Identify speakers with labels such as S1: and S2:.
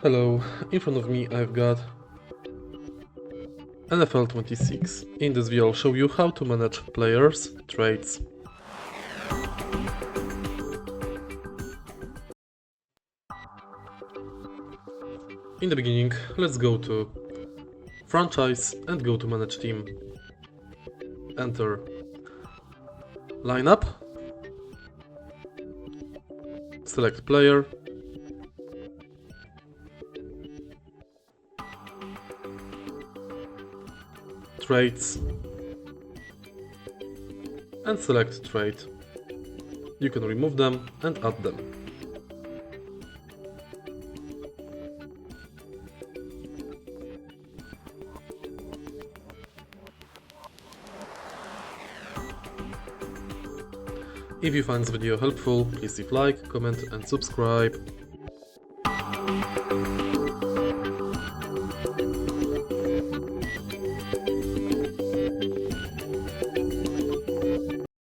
S1: Hello, in front of me I've got NFL 26. In this video I'll show you how to manage players' trades. In the beginning, let's go to franchise and go to manage team. Enter lineup, select player, trades, and select trade. You can remove them and add them. If you find this video helpful, please leave like, comment and subscribe.